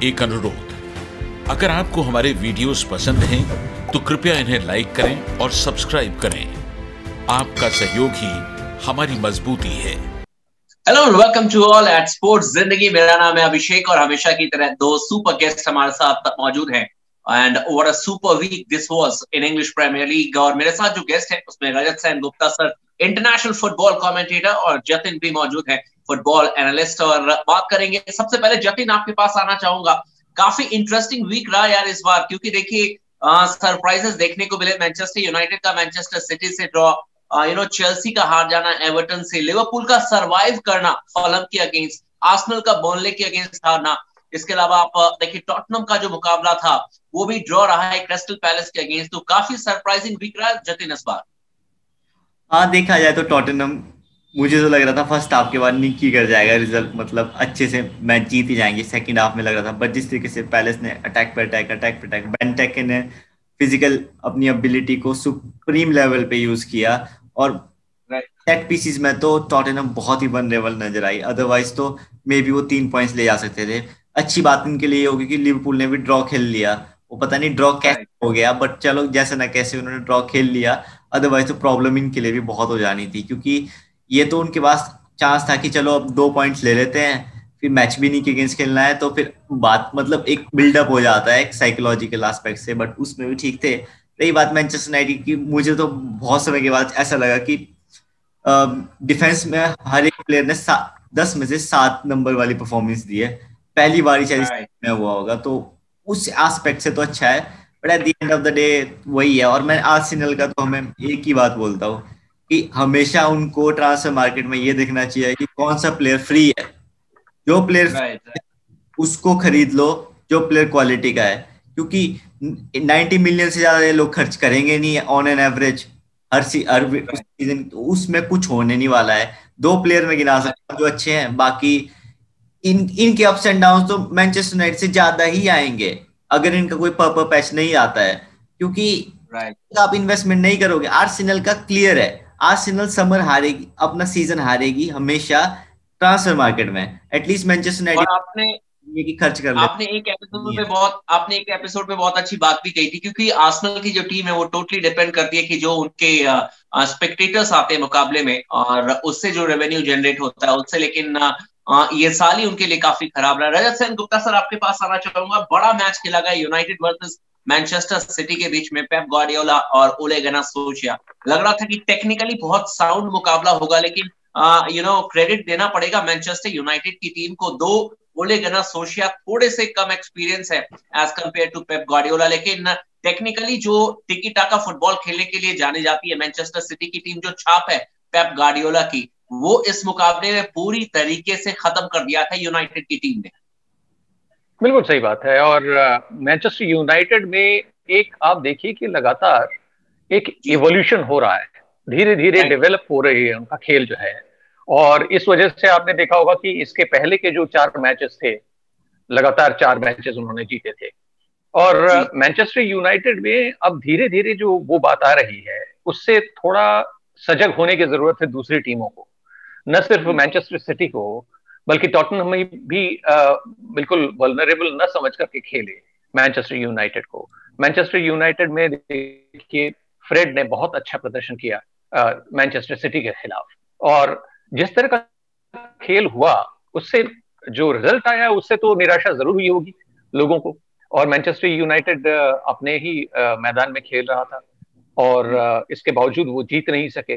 एक अनुरोध, अगर आपको हमारे वीडियोस पसंद हैं तो कृपया इन्हें लाइक करें और सब्सक्राइब करें। आपका सहयोग ही हमारी मजबूती है। Hello and welcome to all at sports जिंदगी। मेरा नाम है अभिषेक और हमेशा की तरह दो सुपर गेस्ट हमारे साथ मौजूद हैं। And what a super week this was in English Premier League. और मेरे साथ जो गेस्ट है उसमें Rajat Sen Gupta sir, international football commentator, और जतिन भी मौजूद है, फुटबॉल एनालिस्ट। और बात करेंगे, सबसे पहले जतिन आपके पास आना चाहूंगा। काफी इंटरेस्टिंग वीक रहा यार इस बार, क्योंकि देखिए सरप्राइजेस देखने को मिले। मैनचेस्टर यूनाइटेड का मैनचेस्टर सिटी से ड्रॉ, चेल्सी का हार जाना एवर्टन से, लिवरपूल का सरवाइव करना फुलहम के अगेंस्ट, आर्सेनल का बर्नले के अगेंस्ट हारना। इसके अलावा आप देखिए टॉटनहम का जो मुकाबला था वो भी ड्रॉ रहा है क्रिस्टल पैलेस के अगेंस्ट। तो काफी सरप्राइजिंग वीक रहा जतिन इस बार। हाँ, देखा जाए तो टॉटनहम, मुझे तो लग रहा था फर्स्ट हाफ के बाद निकी कर जाएगा रिजल्ट, मतलब अच्छे से मैच जीत ही जाएंगे। सेकंड हाफ में लग रहा था, बट जिस तरीके से पैलेस ने अटैक पर अटैक बेंटेक ने फिजिकल अपनी एबिलिटी को सुप्रीम लेवल पे यूज किया, और सेट पीसेस में तो टॉटनहम बहुत ही वनरेबल नजर आई। अदरवाइज तो मे बी वो 3 पॉइंट्स ले जा सकते थे। अच्छी बात इनके लिए होगी कि लिवरपूल ने भी ड्रॉ खेल लिया। वो पता नहीं ड्रॉ कैसे हो गया, बट चलो जैसे ना कैसे उन्होंने ड्रॉ खेल लिया। अदरवाइज तो प्रॉब्लम इनके लिए भी बहुत हो जानी थी, क्योंकि ये तो उनके पास चांस था कि चलो अब 2 पॉइंट्स ले लेते हैं, फिर मैच भी नहीं के अगेंस्ट खेलना है, तो फिर बात मतलब एक बिल्डअप हो जाता है एक साइकोलॉजिकल एस्पेक्ट से। बट उसमें भी ठीक थे। रही बात मैनचेस्टर यूनाइटेड की, मुझे तो बहुत समय के बाद ऐसा लगा कि डिफेंस में हर एक प्लेयर ने 10 में से 7 नंबर वाली परफॉर्मेंस दी है। पहली बार शायद में हुआ होगा, तो उस एस्पेक्ट से तो अच्छा है। But at the end of the day वही है। और मैं आर्सेनल का तो हमें एक ही बात बोलता हूँ कि हमेशा उनको ट्रांसफर मार्केट में ये देखना चाहिए कि कौन सा प्लेयर फ्री है। जो प्लेयर उसको खरीद लो, जो प्लेयर क्वालिटी का है, क्योंकि 90 मिलियन से ज्यादा ये लोग खर्च करेंगे नहीं on an average her season. उसमें कुछ होने नहीं वाला है। 2 प्लेयर में गिना सकता हूं जो अच्छे हैं, बाकी इनके अप्स एंड डाउन तो मैनचेस्टर यूनाइटेड से ज्यादा ही आएंगे अगर इनका कोई पर्पल पैच नहीं आता है, क्योंकि आप इन्वेस्टमेंट नहीं करोगे। आर्सेनल का क्लियर है, आर्सेनल समर हारेगी, अपना सीजन हारेगी हमेशा ट्रांसफर मार्केट में। एटलीस्ट मैनचेस्टर यूनाइटेड ये की खर्च कर आपने एक एपिसोड में बहुत अच्छी बात भी कही थी, क्योंकि आर्सेनल की जो टीम है वो टोटली डिपेंड करती है कि जो उनके स्पेक्टेटर्स आते हैं मुकाबले में, और उससे जो रेवेन्यू जनरेट होता है उससे। लेकिन ये साल ही उनके लिए काफी खराब रहा। रजत सेन गुप्ता सर, आपके पास आना चाहूंगा। बड़ा मैच खेला गया यूनाइटेड वर्सेस मैनचेस्टर सिटी के बीच में, पेप गार्डियोला और ओले गुनार सोल्शायर। लग रहा था कि टेक्निकली बहुत साउंड मुकाबला होगा, लेकिन क्रेडिट देना पड़ेगा मैनचेस्टर यूनाइटेड की टीम को। दो ओले गुनार सोल्शायर थोड़े से कम एक्सपीरियंस है as compared to Pep Guardiola, लेकिन टेक्निकली जो टिकी टाका फुटबॉल खेलने के लिए जानी जाती है मैनचेस्टर सिटी की टीम, जो छाप है पेप गार्डियोला की, वो इस मुकाबले में पूरी तरीके से खत्म कर दिया था यूनाइटेड की टीम ने। बिल्कुल सही बात है। और मैनचेस्टर यूनाइटेड में एक आप देखिए कि लगातार एक इवोल्यूशन हो रहा है, धीरे धीरे डेवलप हो रही है उनका खेल जो है। और इस वजह से आपने देखा होगा कि इसके पहले के जो 4 मैचेस थे, लगातार 4 मैचेस उन्होंने जीते थे। और मैनचेस्टर यूनाइटेड में अब धीरे धीरे जो वो बात आ रही है, उससे थोड़ा सजग होने की जरूरत है दूसरी टीमों को, न सिर्फ मैनचेस्टर सिटी को, बल्कि टॉटनहम भी बिल्कुल वल्नरेबल न समझ करके खेले मैनचेस्टर यूनाइटेड को। मैनचेस्टर यूनाइटेड में देखिए फ्रेड ने बहुत अच्छा प्रदर्शन किया मैनचेस्टर सिटी के खिलाफ, और जिस तरह का खेल हुआ उससे जो रिजल्ट आया उससे तो निराशा जरूर हुई होगी लोगों को। और मैनचेस्टर यूनाइटेड अपने ही मैदान में खेल रहा था, और इसके बावजूद वो जीत नहीं सके।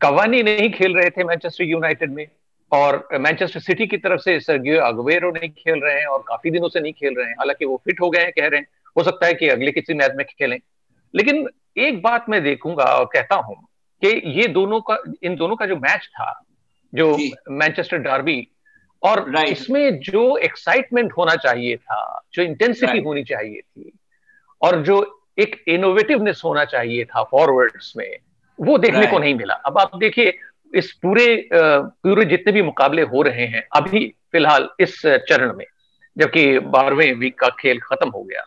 कवानी नहीं खेल रहे थे मैनचेस्टर यूनाइटेड में, और मैनचेस्टर सिटी की तरफ से सर्जियो अग्वेरो नहीं खेल रहे हैं और काफी दिनों से नहीं खेल रहे हैं। हालांकि वो फिट हो गए हैं कह रहे हैं, हो सकता है कि अगले किसी मैच में खेलें। लेकिन एक बात मैं देखूंगा और कहता हूं कि ये इन दोनों का जो मैच था, जो मैनचेस्टर डर्बी, और इसमें जो एक्साइटमेंट होना चाहिए था, जो इंटेंसिटी होनी चाहिए थी, और जो एक इनोवेटिवनेस होना चाहिए था फॉरवर्ड्स में, वो देखने को नहीं मिला। अब आप देखिए इस पूरे जितने भी मुकाबले हो रहे हैं अभी फिलहाल इस चरण में, जबकि 12वें वीक का खेल खत्म हो गया,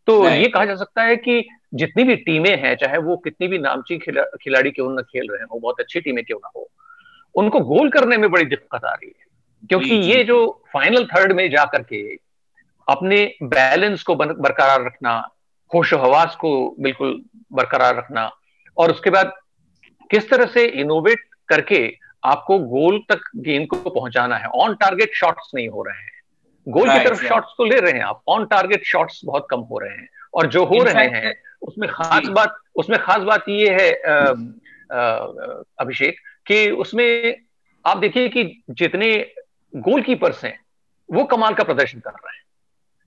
तो ये कहा जा सकता है कि जितनी भी टीमें हैं, चाहे वो कितनी भी नामची खिलाड़ी क्यों ना खेल रहे हो, बहुत अच्छी टीमें क्यों ना हो, उनको गोल करने में बड़ी दिक्कत आ रही है। क्योंकि ये जो फाइनल थर्ड में जाकर के अपने बैलेंस को बरकरार रखना, होशो हवास को बिल्कुल बरकरार रखना, और उसके बाद किस तरह से इनोवेट करके आपको गोल तक गेंद को पहुंचाना है। ऑन टारगेट शॉट्स नहीं हो रहे हैं, गोल की तरफ शॉट्स तो ले रहे हैं आप, ऑन टारगेट शॉट्स बहुत कम हो रहे हैं, और जो हो रहे हैं उसमें खास बात ये है अभिषेक, कि उसमें आप देखिए कि जितने गोलकीपर्स हैं वो कमाल का प्रदर्शन कर रहे हैं,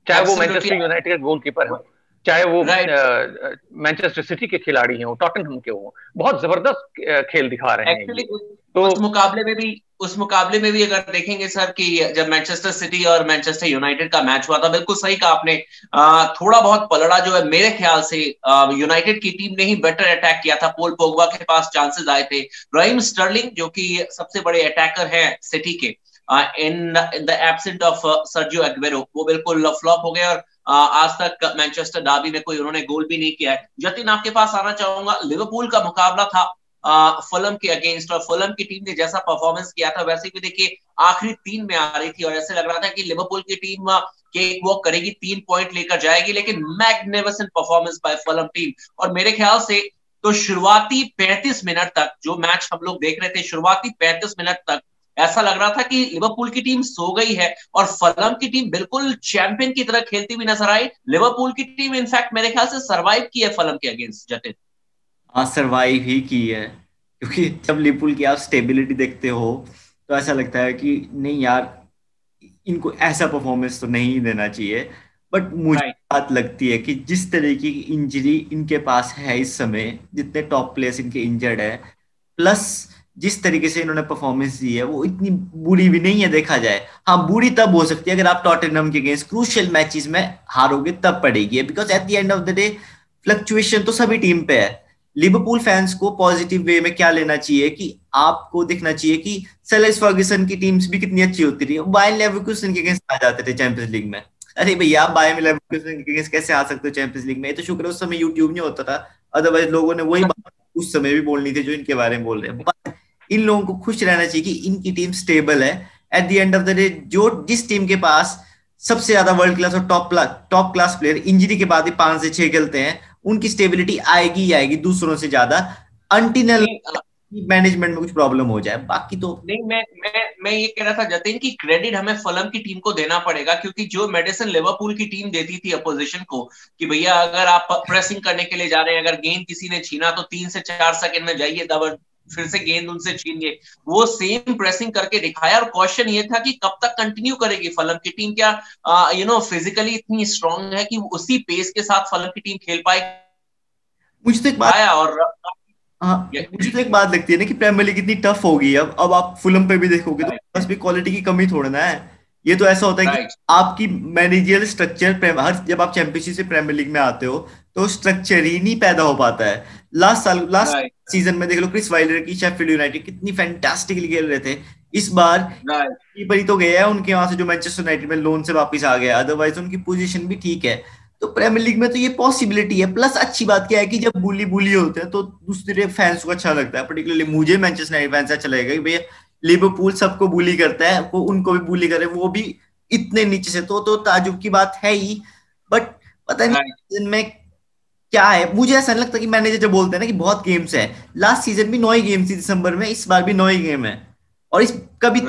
चाहे वो मैनचेस्टर यूनाइटेड गोलकीपर हो, चाहे वो मैनचेस्टर सिटी के खिलाड़ी हो, टॉटनहम के हो, बहुत जबरदस्त खेल दिखा रहे हैं। तो उस मुकाबले में भी अगर देखेंगे सर कि जब मैनचेस्टर सिटी और मैनचेस्टर यूनाइटेड का मैच हुआ था, बिल्कुल सही कहा आपने, थोड़ा बहुत पलड़ा जो है मेरे ख्याल से यूनाइटेड की टीम ने ही बेटर अटैक किया था। पॉल पोग्बा के पास चांसेस आए थे, रहीम स्टर्लिंग जो कि सबसे बड़े अटैकर हैं सिटी के, in the absent of Sergio Agüero, वो बिल्कुल फ्लॉप हो गए और आज तक मैनचेस्टर डार्बी में कोई उन्होंने गोल भी नहीं किया है। जतिन आपके पास आना चाहूंगा, लिवरपूल का मुकाबला था फुलम के अगेंस्ट, और फुलम की टीम ने जैसा परफॉर्मेंस किया था वैसे भी देखिए आखिरी 3 में आ रही थी और ऐसे लग रहा था कि लिवरपूल की टीम केक वॉक करेगी, 3 पॉइंट लेकर जाएगी, लेकिन magnificent performance by Fulham team. और मेरे ख्याल से तो शुरुआती 35 मिनट तक जो मैच हम लोग देख रहे थे, शुरुआती 35 मिनट तक ऐसा लग रहा था कि लिवरपूल की टीम सो गई है और फुलम की टीम बिल्कुल चैंपियन की तरह खेलती हुई नजर आई। लिवरपूल की टीम इनफैक्ट मेरे ख्याल से सर्वाइव की है फुलम के अगेंस्ट। जतिन हाँ, सरवाइव ही की है, क्योंकि जब लिवरपूल की आप स्टेबिलिटी देखते हो तो ऐसा लगता है कि नहीं यार, इनको ऐसा परफॉर्मेंस तो नहीं देना चाहिए। बट मुझे बात लगती है कि जिस तरीके की इंजरी इनके पास है इस समय, जितने टॉप प्लेयर्स इनके इंजर्ड है, प्लस जिस तरीके से इन्होंने परफॉर्मेंस दी है, वो इतनी बुरी भी नहीं है देखा जाए। हाँ, बुरी तब हो सकती है अगर आप टॉटनहम के अगेंस्ट क्रूशियल मैचेस में हारोगे, तब पड़ेगी, because at the end of the day fluctuation तो सभी टीम पे है। लिवरपूल फैंस को पॉजिटिव वे में क्या लेना चाहिए कि आपको दिखना चाहिए कि सर एलेक्स फर्ग्यूसन की टीम्स भी कितनी अच्छी होती रही, बायर लेवरकुसेन के अगेंस्ट आ जाते थे चैंपियंस लीग में। अरे भैया, आप बायर लेवरकुसेन के अगेंस्ट कैसे आ सकते हो चैंपियंस लीग में? ये तो शुक्र है उस समय यूट्यूब नहीं होता था, अदरवाइज लोगों ने वही बात उस समय भी बोलनी थी जो इनके बारे में बोल रहे हैं। इन लोगों को खुश रहना चाहिए कि इनकी टीम स्टेबल है। At the end of the day जो जिस टीम के पास सबसे ज्यादा वर्ल्ड क्लास और टॉप क्लास प्लेयर इंजरी के बाद ही 5 से 6 खेलते हैं, उनकी स्टेबिलिटी आएगी ही आएगी दूसरों से ज्यादा, अनटिल मैनेजमेंट में कुछ प्रॉब्लम हो जाए। बाकी तो नहीं, मैं ये कह रहा था जतिन की क्रेडिट हमें फुलम की टीम को देना पड़ेगा, क्योंकि जो मेडिसिन लिवरपूल की टीम देती थी अपोजिशन को कि भैया अगर आप प्रेसिंग करने के लिए जा रहे हैं, अगर गेंद किसी ने छीना तो 3 से 4 सेकंड में जाइए दबड़ फिर से गेंद उनसे छीनिए, वो सेम प्रेसिंग करके दिखाया। और क्वेश्चन ये था कि कब तक कंटिन्यू करेगी फुलम की टीम, क्या फिजिकली इतनी स्ट्रांग है कि उसी पेस के साथ फुलम की टीम खेल पाएगी? मुझे तो एक बात लगती है ना कि प्रीमियर लीग इतनी टफ होगी, अब आप फुलम पे भी देखोगे तो बस भी क्वालिटी की कमी थोड़ा है। ये तो ऐसा होता है कि आपकी मैनेजरियल स्ट्रक्चर, हर जब आप चैंपियनशिप से प्रीमियर लीग में आते हो तो स्ट्रक्चर ही नहीं पैदा हो पाता है। लास्ट सीजन में देख लो, क्रिस वाइलर की शेफील्ड यूनाइटेड कितनी फैंटास्टिकली खेल रहे थे। इस बार कीपर ही तो गया है उनके वहां से जो मैनचेस्टर यूनाइटेड में लोन से वापस आ गया, अदरवाइज उनकी पोजीशन भी ठीक है। तो प्रीमियर लीग में तो ये पॉसिबिलिटी है। प्लस अच्छी बात क्या है कि जब बुली होते हैं तो दूसरे फैंस को अच्छा लगता है, पर्टिकुलरली मुझे मैनचेस्टर यूनाइटेड फैंस अच्छा लगेगा कि भैया लिवरपूल सबको बुली करता है, वो उनको भी बुली करे, वो भी इतने नीचे से, तो ताजुब की बात है ही। बट पता नहीं इनमें क्या है, मुझे ऐसा नहीं लगता कि मैनेजर जो बोलते हैं ना कि बहुत गेम्स है, लास्ट सीजन भी 9 ही गेम थी दिसंबर में, इस बार भी 9 ही गेम है, और इस कभी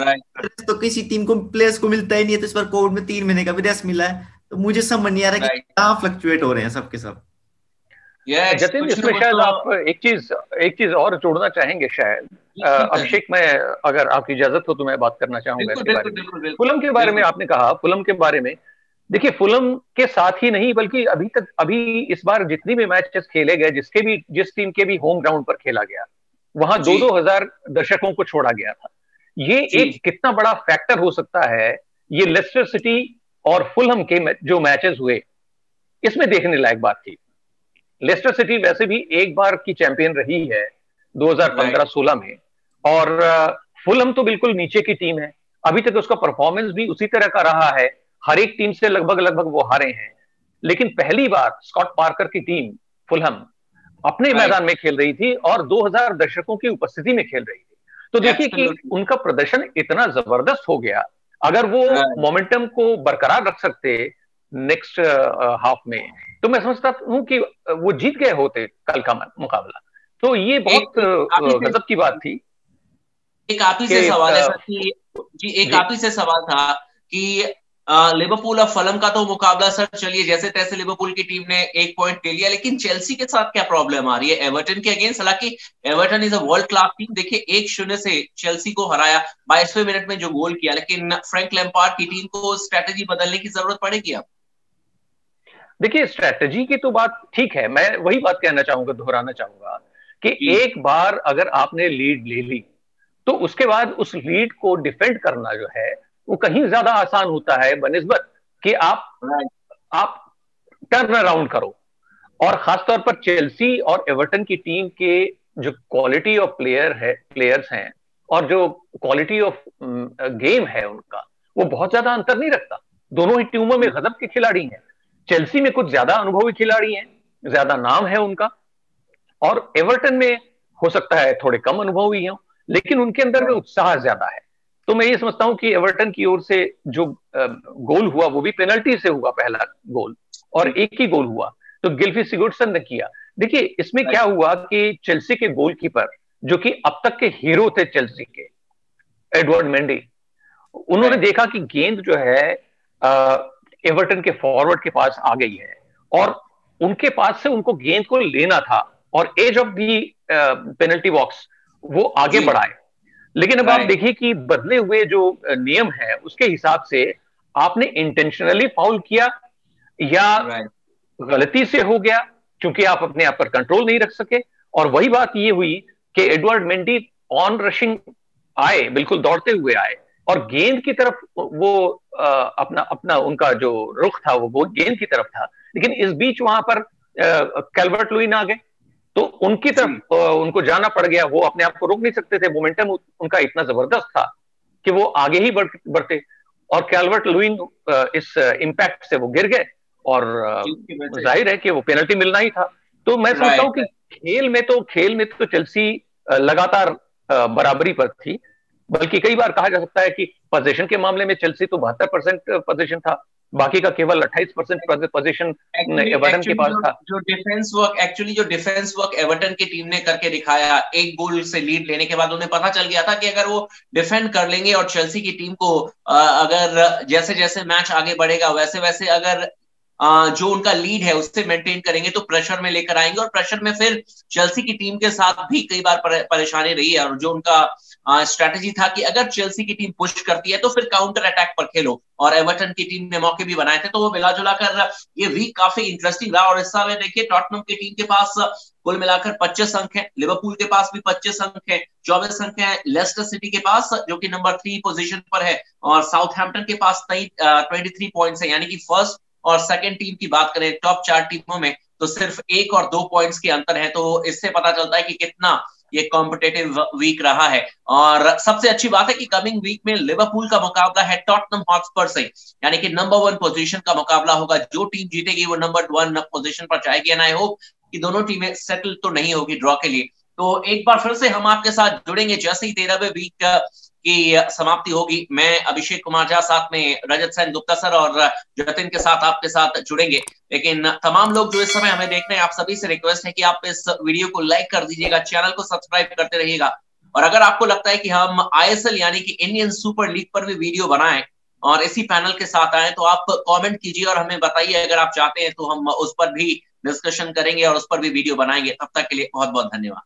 तो किसी टीम को प्लेयर्स को मिलता ही नहीं है, तो इस बार कोविड में 3 महीने का भी रेस्ट मिला है। तो मुझे समझ नहीं आ रहा कि कहाँ फ्लक्चुएट हो रहे हैं सबके सब। जतिन, इसमें शायद आप एक चीज और जोड़ना चाहेंगे शायद। अभिषेक, मैं अगर आपकी इजाजत हो तो मैं बात करना चाहूंगा इसके बारे में। फुलम के बारे में आपने कहा, फुलम के बारे में देखिए, फुलम के साथ ही नहीं बल्कि अभी इस बार जितनी भी मैचेस खेले गए, जिस टीम के भी होम ग्राउंड पर खेला गया, वहां 2,000 दर्शकों को छोड़ा गया था। ये एक कितना बड़ा फैक्टर हो सकता है, ये लेस्टर सिटी और फुलहम के जो मैचेस हुए, इसमें देखने लायक बात थी। लेस्टर सिटी वैसे भी एक बार की चैंपियन रही है 2015-16 में, और फुलहम तो बिल्कुल नीचे की टीम है, अभी तक उसका परफॉर्मेंस भी उसी तरह का रहा है, हर एक टीम से लगभग वो हारे हैं। लेकिन पहली बार स्कॉट पार्कर की टीम फुलहम अपने मैदान में खेल रही थी और 2,000 दर्शकों की उपस्थिति में खेल रही थी। तो देखिए कि उनका प्रदर्शन इतना जबरदस्त हो गया। अगर वो मोमेंटम को बरकरार रख सकते नेक्स्ट हाफ में, तो मैं समझता हूँ कि वो जीत गए होते कल का मुकाबला। तो ये बहुत गजब की बात थी। एक आप ही से सवाल है सर कि जी, एक आप ही से सवाल था कि लिवरपूल और फलम का तो मुकाबला सर चलिए जैसे तैसे लिवरपूल की टीम ने 1 पॉइंट ले लिया, लेकिन चेल्सी के साथ क्या प्रॉब्लम आ रही है एवर्टन के अगेंस्ट? हालांकि Everton is a world class team, देखिए 1-0 से चेल्सी को हराया, 22वें मिनट में जो गोल किया, लेकिन फ्रैंक लैम्पार्ड की टीम को स्ट्रेटेजी बदलने की जरूरत पड़ेगी अब। देखिए स्ट्रेटेजी की तो बात ठीक है, मैं वही बात कहना चाहूंगा, दोहराना चाहूंगा कि एक बार अगर आपने लीड ले ली तो उसके बाद उस लीड को डिफेंड करना जो है वो कहीं ज्यादा आसान होता है बनिस्बत कि आप टर्न अराउंड करो। और खासतौर पर चेल्सी और एवर्टन की टीम के जो क्वालिटी ऑफ प्लेयर्स हैं और जो क्वालिटी ऑफ गेम है उनका, वो बहुत ज्यादा अंतर नहीं रखता। दोनों ही टीमों में गजब के खिलाड़ी हैं। चेल्सी में कुछ ज्यादा अनुभवी खिलाड़ी हैं, ज्यादा नाम है उनका, और एवर्टन में हो सकता है थोड़े कम अनुभवी हों, लेकिन उनके अंदर में उत्साह ज्यादा है। तो मैं ये समझता हूं कि एवर्टन की ओर से जो गोल हुआ वो भी पेनल्टी से हुआ, पहला गोल, और एक ही गोल हुआ तो गिल्फी सिगुर्सन ने किया। देखिए इसमें क्या हुआ कि चेल्सी के गोलकीपर जो कि अब तक के हीरो थे चेल्सी के, एडवर्ड मेंडी, उन्होंने देखा कि गेंद जो है एवर्टन के फॉरवर्ड के पास आ गई है और उनके पास से उनको गेंद को लेना था और edge of the penalty box वो आगे बढ़ाए। लेकिन अब आप देखिए कि बदले हुए जो नियम है उसके हिसाब से आपने इंटेंशनली फाउल किया या गलती से हो गया क्योंकि आप अपने आप पर कंट्रोल नहीं रख सके। और वही बात ये हुई कि एडवर्ड मेंडी ऑन रशिंग आए, बिल्कुल दौड़ते हुए आए और गेंद की तरफ वो अपना उनका जो रुख था वो गेंद की तरफ था, लेकिन इस बीच वहां पर कैल्वर्ट लुइन आ गए तो उनकी तरफ उनको जाना पड़ गया। वो अपने आप को रोक नहीं सकते थे, मोमेंटम उनका इतना जबरदस्त था कि वो आगे ही बढ़ते और कैल्वर्ट लुइन इस इंपैक्ट से वो गिर गए और जाहिर है कि वो पेनल्टी मिलना ही था। तो मैं समझता हूं कि खेल में तो चेल्सी लगातार बराबरी पर थी, बल्कि कई बार कहा जा सकता है कि पोजीशन के मामले में चेल्सी तो 72% पोजीशन था, बाकी का केवल 28% पोजीशन एवर्टन के पास था। जो डिफेंस वर्क एवर्टन की टीम ने करके दिखाया, एक गोल से लीड लेने के बाद उन्हें पता चल गया था कि अगर वो डिफेंड कर लेंगे और चेल्सी की टीम को अगर जैसे जैसे मैच आगे बढ़ेगा वैसे वैसे अगर जो उनका लीड है उससे मेंटेन करेंगे तो प्रेशर में लेकर आएंगे, और प्रेशर में फिर चेल्सी की टीम के साथ भी कई बार परेशानी रही है। और जो उनका स्ट्रेटेजी था कि अगर चेल्सी की टीम पुश करती है तो फिर काउंटर अटैक पर खेलो, और एवर्टन की टीम ने मौके भी बनाए थे। तो वो मिला जुला कर ये वीक काफी इंटरेस्टिंग रहा। और इस समय देखिए टॉटनहम की टीम के पास कुल मिलाकर 25 अंक है, लिवरपूल के पास भी 25 अंक है, 24 अंक है लेस्टर सिटी के पास जो कि नंबर 3 पोजीशन पर है, और साउथहैम्पटन के पास 23 पॉइंट्स है। यानी कि फर्स्ट और सेकंड टीम की बात करें टॉप 4 टीमों में तो सिर्फ 1 और 2 पॉइंट्स के अंतर है। तो इससे पता चलता है कि कितना ये कॉम्पिटेटिव वीक रहा है। और सबसे अच्छी बात है कि कमिंग वीक में लिवरपूल का मुकाबला है टॉटनहम हॉटस्पर से, यानी कि नंबर 1 पोजीशन का मुकाबला होगा। जो टीम जीतेगी वो नंबर 1 पोजीशन पर जाएगी। एंड आई होप कि दोनों टीमें सेटल तो नहीं होगी ड्रॉ के लिए। तो एक बार फिर से हम आपके साथ जुड़ेंगे जैसे ही 13वें वीक की समाप्ति होगी। मैं अभिषेक कुमार झा साथ में रजत सेन गुप्ता सर और जतिन के साथ आपके साथ जुड़ेंगे। लेकिन तमाम लोग जो इस समय हमें देख रहे हैं, आप सभी से रिक्वेस्ट है कि आप इस वीडियो को लाइक कर दीजिएगा, चैनल को सब्सक्राइब करते रहिएगा। और अगर आपको लगता है कि हम ISL यानी कि इंडियन सुपर लीग पर भी वीडियो बनाएं और इसी पैनल के साथ आए तो आप कमेंट कीजिए और हमें बताइए। अगर आप चाहते हैं तो हम उस पर भी डिस्कशन करेंगे और उस पर भी वीडियो बनाएंगे। तब तक के लिए बहुत बहुत धन्यवाद।